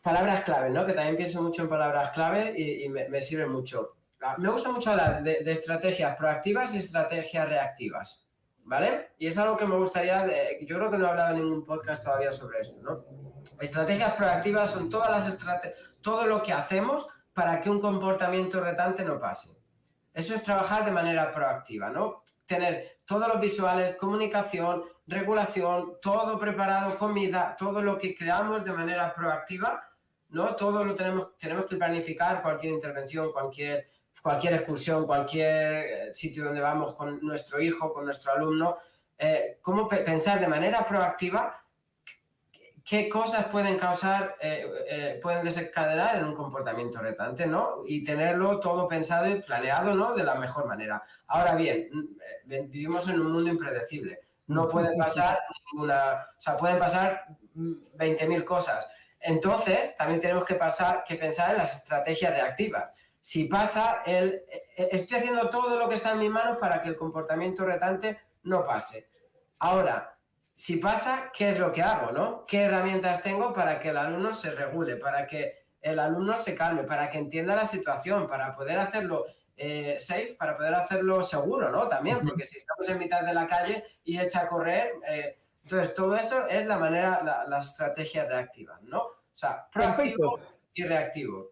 palabras clave, ¿no? Que también pienso mucho en palabras clave y me sirve mucho. Me gusta mucho hablar de estrategias proactivas y estrategias reactivas, ¿vale? Y es algo que me gustaría, yo creo que no he hablado en ningún podcast todavía sobre esto, ¿no? Estrategias proactivas son todas las todo lo que hacemos para que un comportamiento retante no pase. Eso es trabajar de manera proactiva, ¿no? Tener todos los visuales, comunicación, regulación, todo preparado, comida, todo lo que creamos de manera proactiva, ¿no? Todo lo tenemos que planificar, cualquier intervención, cualquier excursión, cualquier sitio donde vamos con nuestro hijo, con nuestro alumno, cómo pensar de manera proactiva qué cosas pueden causar, pueden desencadenar en un comportamiento retante, ¿no? Y tenerlo todo pensado y planeado, ¿no? De la mejor manera. Ahora bien, vivimos en un mundo impredecible. No puede pasar ninguna, o sea, pueden pasar 20.000 cosas. Entonces, también tenemos que pensar en las estrategias reactivas. Si pasa, estoy haciendo todo lo que está en mis manos para que el comportamiento retante no pase. Ahora, si pasa, ¿qué es lo que hago, no? ¿Qué herramientas tengo para que el alumno se regule, para que el alumno se calme, para que entienda la situación, para poder hacerlo safe, para poder hacerlo seguro, ¿no? También, porque si estamos en mitad de la calle y echa a correr, entonces todo eso es la manera, las estrategias reactivas, ¿no? O sea, proactivo Perfecto. y reactivo.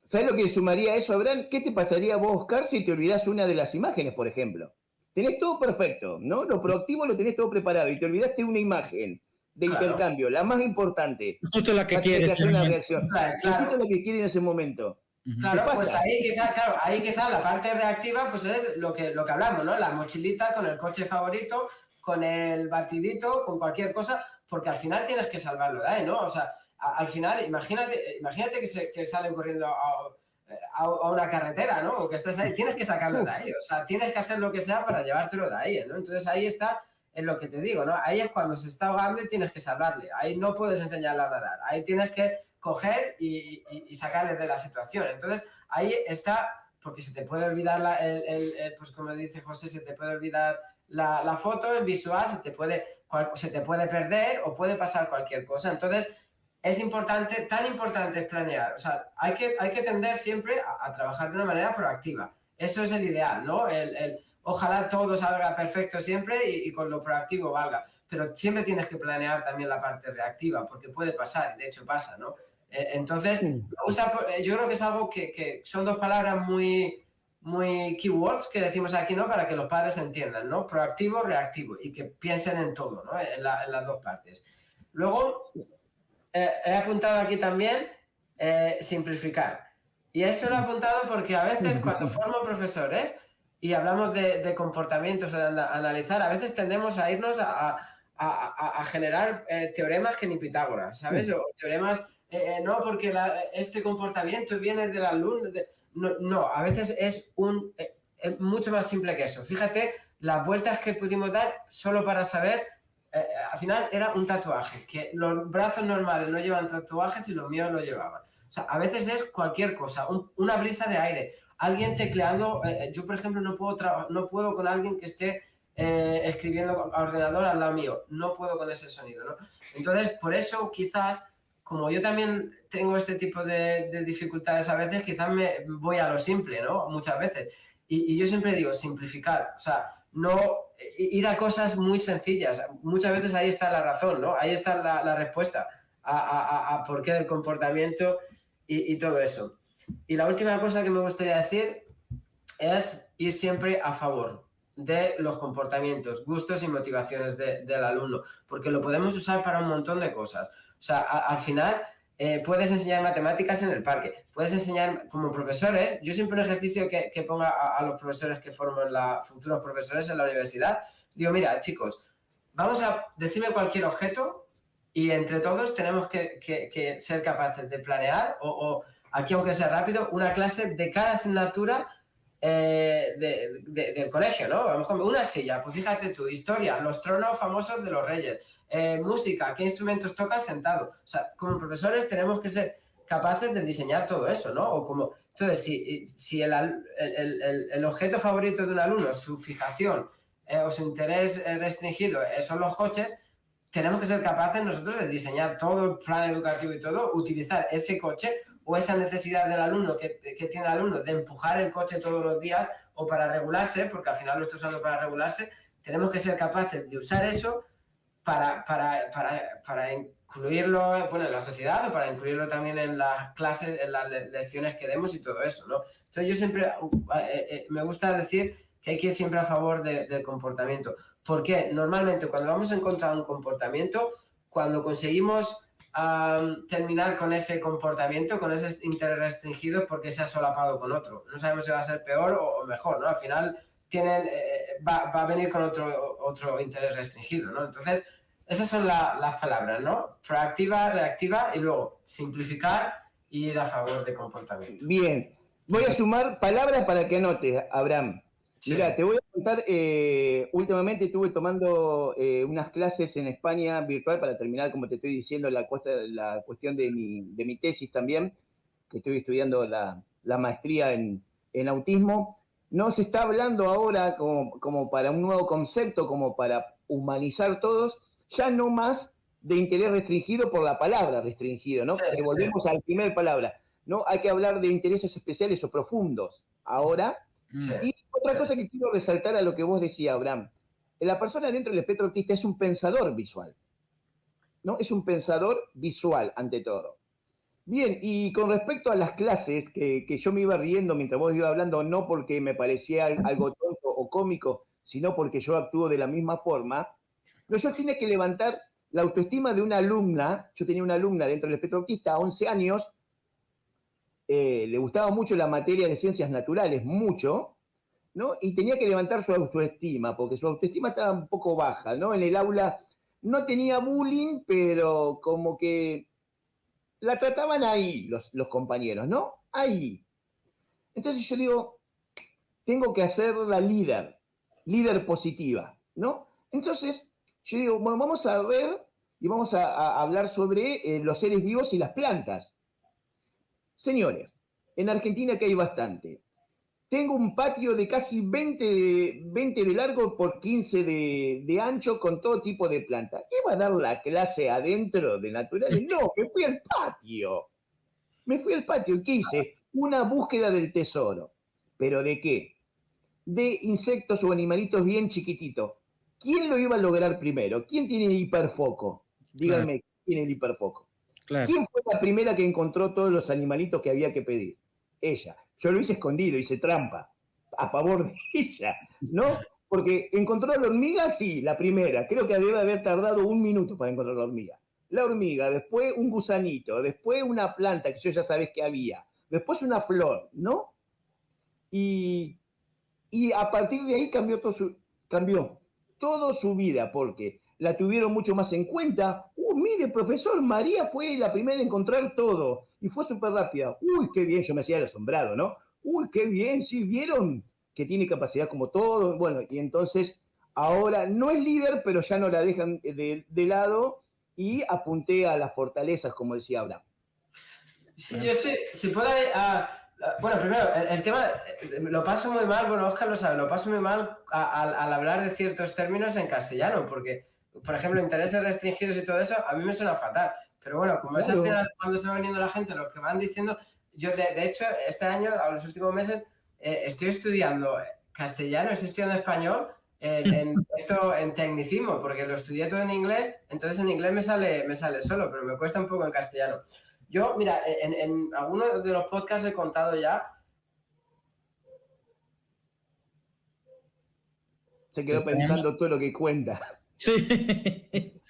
¿Sabes lo que sumaría a eso, Abraham? ¿Qué te pasaría a vos, Oscar, si te olvidás una de las imágenes, por ejemplo? Tenés todo perfecto, ¿no? Lo proactivo lo tenés todo preparado y te olvidaste una imagen de Claro. intercambio, la más importante. Justo la que Vas a tener quieres que en hacer el una momento. reacción. Claro. Justo lo que quiere en ese momento. ¿Qué Claro, pues pasa? ahí quizás la parte reactiva pues es lo que hablamos, ¿no? La mochilita con el coche favorito, con el batidito, con cualquier cosa, porque al final tienes que salvarlo de ahí, ¿no? O sea, al final, imagínate que salen corriendo a una carretera, ¿no? O que estés ahí, tienes que sacarlo de ahí, o sea, tienes que hacer lo que sea para llevártelo de ahí, ¿no? Entonces ahí está en lo que te digo, ¿no? Ahí es cuando se está ahogando y tienes que salvarle, ahí no puedes enseñarle a nadar, ahí tienes que coger y sacarle de la situación. Entonces ahí está, porque se te puede olvidar, pues como dice José, se te puede olvidar la foto, el visual, se te puede perder o puede pasar cualquier cosa. Entonces es importante, tan importante es planear. O sea, hay que tender siempre a trabajar de una manera proactiva. Eso es el ideal, ¿no? Ojalá todo salga perfecto siempre y con lo proactivo valga. Pero siempre tienes que planear también la parte reactiva, porque puede pasar, y de hecho pasa, ¿no? Entonces, me gusta, yo creo que es algo que son dos palabras muy, muy keywords que decimos aquí, ¿no? Para que los padres entiendan, ¿no? Proactivo, reactivo, y que piensen en todo, ¿no? En las dos partes. Luego, he apuntado aquí también simplificar. Y esto lo he apuntado porque a veces cuando formo profesores y hablamos de comportamientos, de analizar, a veces tendemos a irnos a generar teoremas que ni Pitágoras, ¿sabes? O teoremas, no, porque este comportamiento viene del alumno. No, a veces es mucho más simple que eso. Fíjate las vueltas que pudimos dar solo para saber al final era un tatuaje, que los brazos normales no llevan tatuajes y los míos lo llevaban. O sea, a veces es cualquier cosa, una brisa de aire, alguien tecleando. Yo, por ejemplo, no puedo con alguien que esté escribiendo a ordenador al lado mío, no puedo con ese sonido, ¿no? Entonces, por eso quizás, como yo también tengo este tipo de dificultades a veces, quizás me voy a lo simple, ¿no? Muchas veces. Y yo siempre digo, simplificar, o sea, no ir a cosas muy sencillas. Muchas veces ahí está la razón, ¿no? Ahí está la respuesta a por qué del comportamiento y todo eso. Y la última cosa que me gustaría decir es ir siempre a favor de los comportamientos, gustos y motivaciones del alumno, porque lo podemos usar para un montón de cosas. O sea, al final puedes enseñar matemáticas en el parque, puedes enseñar como profesores. Yo siempre un ejercicio que ponga a los profesores que forman futuros profesores en la universidad, digo, mira, chicos, vamos a decirme cualquier objeto y entre todos tenemos que ser capaces de planear o aquí, aunque sea rápido, una clase de cada asignatura del colegio, ¿no? A lo mejor una silla, pues fíjate tú, historia, los tronos famosos de los reyes, música, qué instrumentos tocas sentado. O sea, como profesores tenemos que ser capaces de diseñar todo eso, ¿no? O como, entonces, si el objeto favorito de un alumno, su fijación o su interés restringido son los coches, tenemos que ser capaces nosotros de diseñar todo el plan educativo y todo, utilizar ese coche o esa necesidad del alumno que tiene el alumno de empujar el coche todos los días o para regularse, porque al final lo está usando para regularse, tenemos que ser capaces de usar eso para incluirlo, bueno, en la sociedad o para incluirlo también en las clases, en las lecciones que demos y todo eso, ¿no? Entonces yo siempre me gusta decir que hay que ir siempre a favor del comportamiento. Porque normalmente cuando vamos en contra de un comportamiento, cuando conseguimos terminar con ese comportamiento, con ese interés restringido, porque se ha solapado con otro. No sabemos si va a ser peor o mejor, ¿no? Al final va a venir con otro interés restringido, ¿no? Entonces, esas son las palabras, ¿no? Proactiva, reactiva y luego simplificar y ir a favor de comportamiento. Bien, voy a sumar palabras para que anotes, Abraham. Sí. Mira, te voy a contar, últimamente estuve tomando unas clases en España virtual para terminar, como te estoy diciendo, la cuestión de mi tesis también, que estoy estudiando la maestría en autismo. No se está hablando ahora como para un nuevo concepto, como para humanizar todos, ya no más de interés restringido por la palabra restringido, ¿no? Sí, Volvemos a la primera palabra, ¿no? Hay que hablar de intereses especiales o profundos ahora. Sí. Y otra cosa que quiero resaltar a lo que vos decías, Abraham, la persona dentro del espectro autista es un pensador visual, ¿no? Es un pensador visual ante todo. Bien, y con respecto a las clases, que yo me iba riendo mientras vos ibas hablando, no porque me parecía algo tonto o cómico, sino porque yo actúo de la misma forma, pero yo tenía que levantar la autoestima de una alumna. Yo tenía una alumna dentro del espectro autista, a 11 años, le gustaba mucho la materia de ciencias naturales, mucho, ¿no? Y tenía que levantar su autoestima, porque su autoestima estaba un poco baja, ¿no? En el aula no tenía bullying, pero como que la trataban ahí los compañeros, ¿no? Ahí. Entonces yo digo, tengo que hacerla líder positiva, ¿no? Entonces yo digo, bueno, vamos a ver y vamos a hablar sobre los seres vivos y las plantas. Señores, en Argentina que hay bastante. Tengo un patio de casi 20 de largo por 15 de ancho con todo tipo de plantas. ¿Iba a dar la clase adentro de naturales? No, me fui al patio. ¿Qué hice? Una búsqueda del tesoro. ¿Pero de qué? De insectos o animalitos bien chiquititos. ¿Quién lo iba a lograr primero? ¿Quién tiene el hiperfoco? Díganme, ¿quién tiene el hiperfoco? Claro. ¿Quién fue la primera que encontró todos los animalitos que había que pedir? Ella. Yo lo hice escondido, hice trampa a favor de ella, ¿no? Porque encontró la hormiga, sí, la primera. Creo que debe haber tardado 1 minuto para encontrar la hormiga. La hormiga, después un gusanito, después una planta que yo ya sabés que había, después una flor, ¿no? Y a partir de ahí cambió toda su vida, porque la tuvieron mucho más en cuenta. Mire, profesor, María fue la primera en encontrar todo y fue súper rápida. Uy, qué bien, yo me hacía el asombrado, ¿no? Uy, qué bien, sí, vieron que tiene capacidad como todo. Bueno, y entonces ahora no es líder, pero ya no la dejan de lado y apunté a las fortalezas, como decía Abraham. Sí, yo sí, si puedo... bueno, primero, el tema, lo paso muy mal, bueno, Óscar lo sabe, lo paso muy mal al hablar de ciertos términos en castellano, porque, por ejemplo, intereses restringidos y todo eso, a mí me suena fatal. Pero bueno, como es al final cuando se va viniendo la gente, lo que van diciendo, yo de hecho, este año, a los últimos meses, estoy estudiando castellano, estoy estudiando español, en tecnicismo, porque lo estudié todo en inglés, entonces en inglés me sale solo, pero me cuesta un poco en castellano. Yo, mira, en algunos de los podcasts he contado ya. Se quedó pensando todo lo que cuenta. Sí.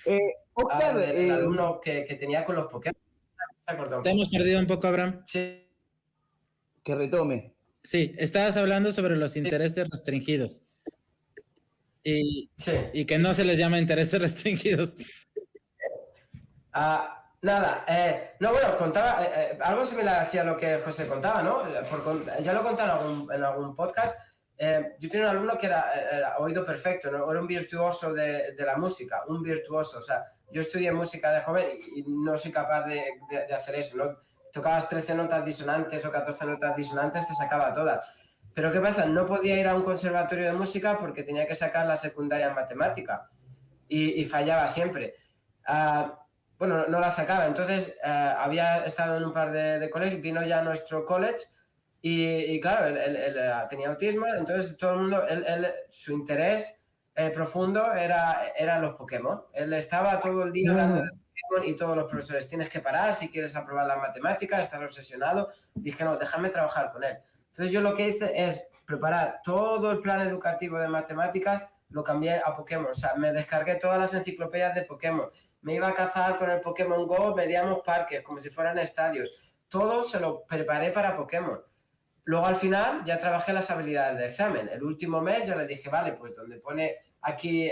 Oscar, el alumno que tenía con los Pokémon. Te hemos perdido un poco, Abraham. Sí. Que retome. Sí, estabas hablando sobre los intereses restringidos. Y que no se les llama intereses restringidos. Nada, no, bueno, contaba algo similar así a lo que José contaba, ¿no? Ya lo conté en algún podcast. Yo tenía un alumno que era oído perfecto, ¿no? Era un virtuoso de la música, un virtuoso. O sea, yo estudié música de joven y no soy capaz de hacer eso, ¿no? Tocabas 13 notas disonantes o 14 notas disonantes, te sacaba todas. Pero ¿qué pasa? No podía ir a un conservatorio de música porque tenía que sacar la secundaria en matemática y fallaba siempre. bueno, no la sacaba. Entonces había estado en un par de colegios, vino ya a nuestro college y claro, él tenía autismo, entonces todo el mundo, su interés profundo era los Pokémon. Él estaba todo el día hablando de Pokémon y todos los profesores, tienes que parar si quieres aprobar las matemáticas, estás obsesionado. Dije, no, déjame trabajar con él. Entonces yo lo que hice es preparar todo el plan educativo de matemáticas, lo cambié a Pokémon. O sea, me descargué todas las enciclopedias de Pokémon. Me iba a cazar con el Pokémon Go, medíamos parques como si fueran estadios. Todo se lo preparé para Pokémon. Luego al final ya trabajé las habilidades de examen. El último mes ya le dije, vale, pues donde pone aquí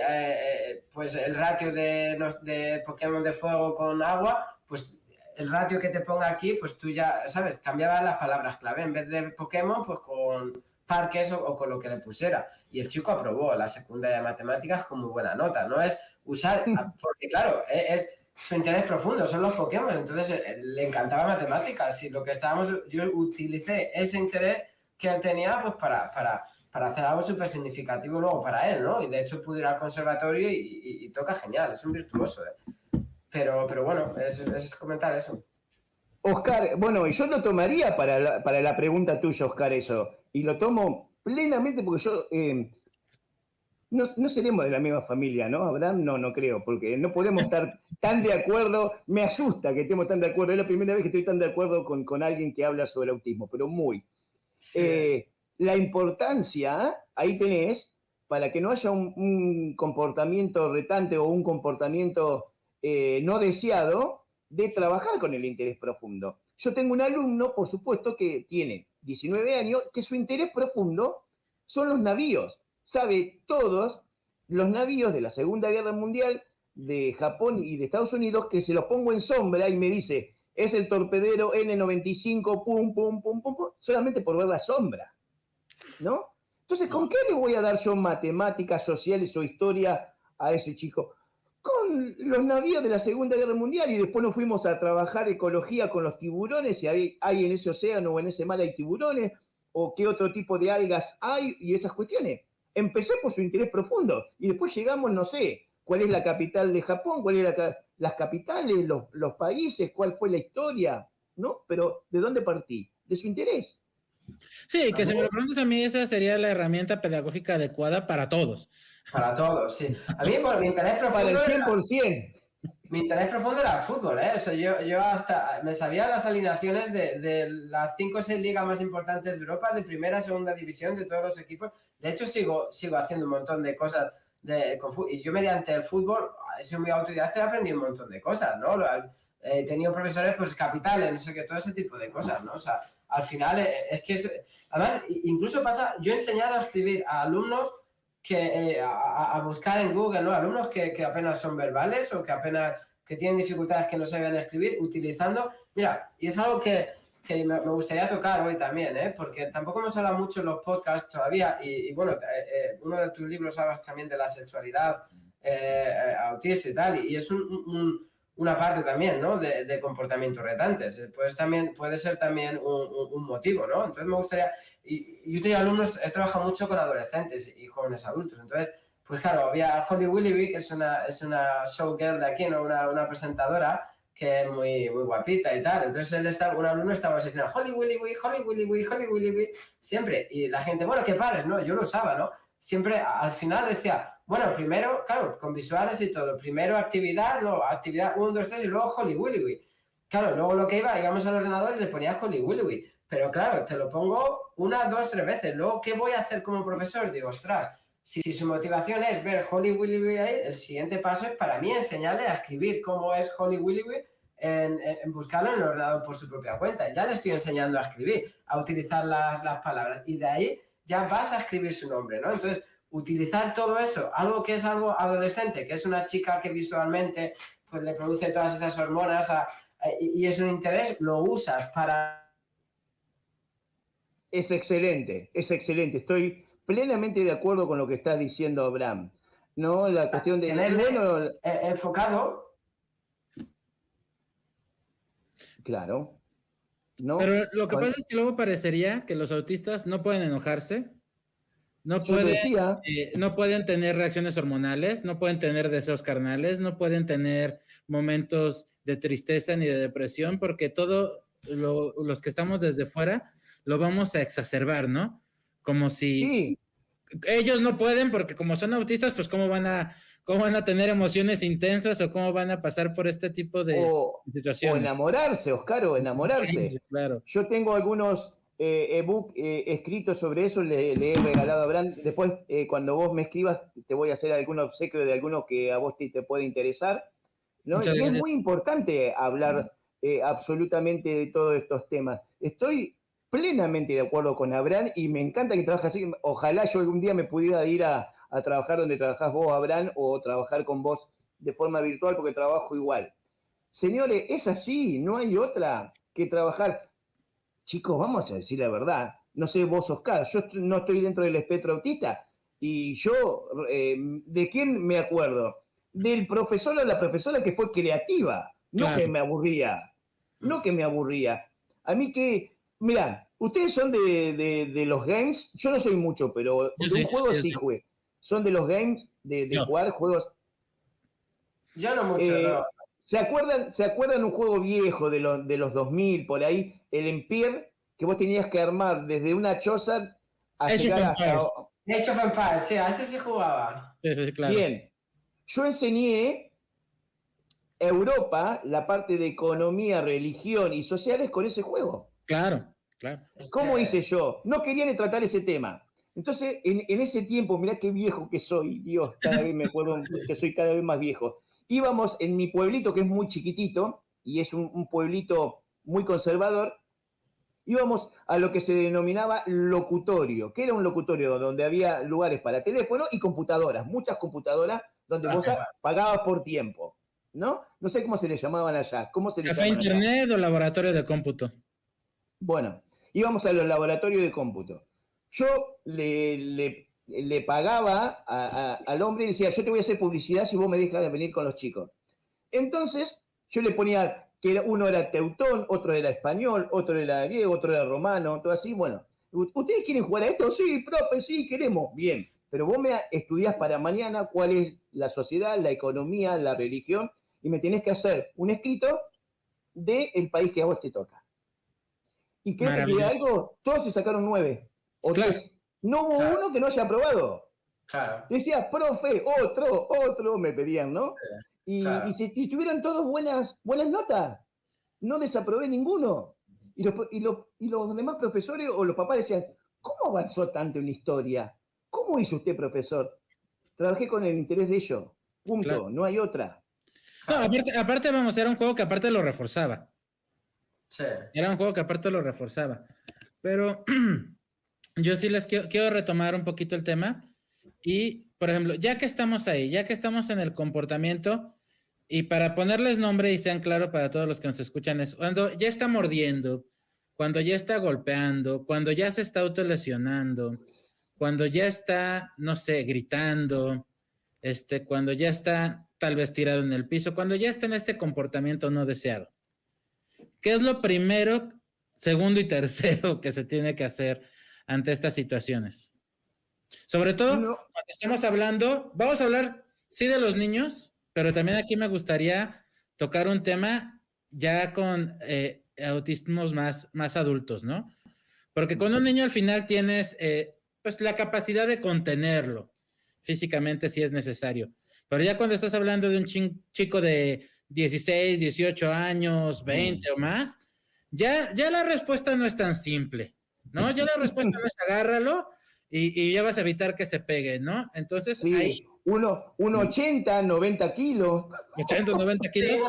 pues el ratio de Pokémon de fuego con agua, pues el ratio que te ponga aquí, pues tú ya, ¿sabes? Cambiaba las palabras clave. En vez de Pokémon, pues con parques o con lo que le pusiera. Y el chico aprobó la secundaria de matemáticas con muy buena nota. No es usar, porque claro, es su interés profundo, son los Pokémon, entonces le encantaba matemáticas y lo que yo utilicé ese interés que él tenía pues para hacer algo súper significativo luego para él, ¿no? Y de hecho pude ir al conservatorio y toca genial, es un virtuoso, ¿eh? Pero bueno, es comentar eso. Oscar, bueno, yo lo tomaría para la pregunta tuya, Oscar, eso, y lo tomo plenamente porque yo... no seremos de la misma familia, ¿no? Abraham, no creo, porque no podemos estar tan de acuerdo. Me asusta que estemos tan de acuerdo. Es la primera vez que estoy tan de acuerdo con alguien que habla sobre autismo, pero muy. Sí. La importancia, ahí tenés, para que no haya un comportamiento retante o un comportamiento no deseado, de trabajar con el interés profundo. Yo tengo un alumno, por supuesto, que tiene 19 años, que su interés profundo son los navíos. Sabe todos los navíos de la Segunda Guerra Mundial, de Japón y de Estados Unidos, que se los pongo en sombra y me dice, es el torpedero N95, pum, pum, pum, pum, pum, solamente por ver la sombra, ¿no? Entonces, ¿con qué le voy a dar yo matemáticas sociales o historia a ese chico? Con los navíos de la Segunda Guerra Mundial, y después nos fuimos a trabajar ecología con los tiburones, y hay en ese océano o en ese mar hay tiburones, o qué otro tipo de algas hay, y esas cuestiones. Empecé por su interés profundo, y después llegamos, no sé, cuál es la capital de Japón, cuáles son las capitales, los países, cuál fue la historia, ¿no? Pero ¿de dónde partí? De su interés. Sí, que si me lo preguntas a mí, esa sería la herramienta pedagógica adecuada para todos. Para todos, sí. A mí, por mi interés profundo... Para el 100%. Mi interés profundo era el fútbol, ¿eh? O sea, yo hasta me sabía las alineaciones de las 5 o 6 ligas más importantes de Europa, de primera, segunda división, de todos los equipos. De hecho, sigo haciendo un montón de cosas con fútbol. Y yo mediante el fútbol, he sido muy autodidacta y he aprendido un montón de cosas, ¿no? He tenido profesores, pues, capitales, no sé qué, todo ese tipo de cosas, ¿no? O sea, al final es que además, incluso pasa, yo he enseñado a escribir a alumnos que a buscar en Google, ¿no? Alumnos que apenas son verbales o que tienen dificultades que no saben escribir, utilizando... Mira, y es algo que me gustaría tocar hoy también, ¿eh? Porque tampoco hemos hablado mucho en los podcasts todavía y bueno, uno de tus libros hablas también de la sexualidad autista y tal, y es una parte también, ¿no? De comportamientos retantes. Puede ser también un motivo, ¿no? Entonces me gustaría... Y yo tengo alumnos, he trabajado mucho con adolescentes y jóvenes adultos. Entonces, pues claro, había Holly Willoughby, que es una showgirl de aquí, ¿no? Una presentadora que es muy, muy guapita y tal. Entonces un alumno estaba asesinando Holly Willoughby, Holly Willoughby, Holly Willoughby, siempre. Y la gente, bueno, que pares, ¿no? Yo lo usaba, ¿no? Siempre al final decía, bueno, primero, claro, con visuales y todo, primero actividad 1, 2, 3 y luego Holly Willoughby. Claro, luego íbamos al ordenador y le ponía Holly Willoughby. Pero claro, te lo pongo 1, 2, 3 veces. Luego, ¿qué voy a hacer como profesor? Digo, ostras, si su motivación es ver Holly Willoughby ahí, el siguiente paso es para mí enseñarle a escribir cómo es Holly Willoughby en buscarlo en el ordenador por su propia cuenta. Ya le estoy enseñando a escribir, a utilizar las palabras. Y de ahí ya vas a escribir su nombre, ¿no? Entonces, utilizar todo eso, algo que es algo adolescente, que es una chica que visualmente pues, le produce todas esas hormonas y es un interés, lo usas para... Es excelente. Estoy plenamente de acuerdo con lo que está diciendo Abraham. ¿No? La cuestión de... Tenerle enfocado. Claro. ¿No? Pero lo que pasa es que luego parecería que los autistas no pueden enojarse no pueden tener reacciones hormonales, no pueden tener deseos carnales, no pueden tener momentos de tristeza ni de depresión, porque todo los que estamos desde fuera lo vamos a exacerbar, ¿no? Como si ellos no pueden, porque como son autistas, pues ¿cómo van a tener emociones intensas o cómo van a pasar por este tipo de situaciones? O enamorarse, Oscar, o enamorarse. Sí, claro. Yo tengo algunos ebook escritos sobre eso, le he regalado a Abraham. Después, cuando vos me escribas, te voy a hacer algún obsequio de alguno que a vos te puede interesar, ¿no? Y es muy importante hablar absolutamente de todos estos temas. Estoy plenamente de acuerdo con Abraham y me encanta que trabaje así. Ojalá yo algún día me pudiera ir a trabajar donde trabajás vos, Abraham, o trabajar con vos de forma virtual, porque trabajo igual. Señores, es así, no hay otra que trabajar. Chicos, vamos a decir la verdad. No sé vos, Oscar, yo no estoy dentro del espectro autista y yo, ¿de quién me acuerdo? Del profesor o la profesora que fue creativa, no que me aburría, no que me aburría. A mí que, mirá, ustedes son de los games, yo no soy mucho, pero de un juego sí jugué. ¿Son de los games, de jugar juegos? Yo no mucho, no. ¿Se acuerdan un juego viejo de los 2000, por ahí, el Empire, que vos tenías que armar desde una choza a llegar hasta... Age of Empires, sí, a ese sí jugaba. Sí, claro. Bien, yo enseñé Europa, la parte de economía, religión y sociales con ese juego. Claro. ¿Cómo hice yo? No quería ni tratar ese tema. Entonces, en ese tiempo, mirá qué viejo que soy, Dios, cada vez me acuerdo que soy cada vez más viejo. Íbamos en mi pueblito, que es muy chiquitito, y es un pueblito muy conservador, íbamos a lo que se denominaba locutorio, que era un locutorio donde había lugares para teléfono y computadoras, muchas computadoras, donde vos pagabas por tiempo, ¿no? No sé cómo se le llamaban allá. ¿Café internet o laboratorio de cómputo? Bueno, íbamos a los laboratorios de cómputo. Yo le pagaba al hombre y decía, yo te voy a hacer publicidad si vos me dejas de venir con los chicos. Entonces, yo le ponía que uno era teutón, otro era español, otro era griego, otro era romano, todo así. Bueno, ¿ustedes quieren jugar a esto? Sí, profe, sí, queremos. Bien, pero vos me estudiás para mañana cuál es la sociedad, la economía, la religión, y me tenés que hacer un escrito del país que a vos te toca. Y que algo, todos se sacaron 9 o 10. No hubo uno que no haya aprobado. Claro. Decía, profe, otro, me pedían, ¿no? Y tuvieron todos buenas notas. No desaprobé ninguno. Y los demás profesores o los papás decían, ¿cómo avanzó tanto en la historia? ¿Cómo hizo usted, profesor? Trabajé con el interés de ellos. Punto. No hay otra. No, aparte, vamos, era un juego que aparte lo reforzaba. Sí. Era un juego que aparte lo reforzaba. Pero yo sí les quiero retomar un poquito el tema. Y, por ejemplo, ya que estamos ahí, ya que estamos en el comportamiento, y para ponerles nombre y sean claros para todos los que nos escuchan, es cuando ya está mordiendo, cuando ya está golpeando, cuando ya se está autolesionando, cuando ya está, no sé, gritando, cuando ya está tal vez tirado en el piso, cuando ya está en este comportamiento no deseado. ¿Qué es lo primero, segundo y tercero que se tiene que hacer ante estas situaciones? Sobre todo, cuando estamos hablando, vamos a hablar, sí, de los niños, pero también aquí me gustaría tocar un tema ya con autismos más adultos, ¿no? Porque con un niño al final tienes pues la capacidad de contenerlo físicamente si es necesario. Pero ya cuando estás hablando de un chico de 16, 18 años, 20 o más, ya la respuesta no es tan simple, ¿no? Ya la respuesta no es agárralo y ya vas a evitar que se pegue, ¿no? Entonces, sí, ahí... 1,80, 90 kilos. 80, 90 kilos.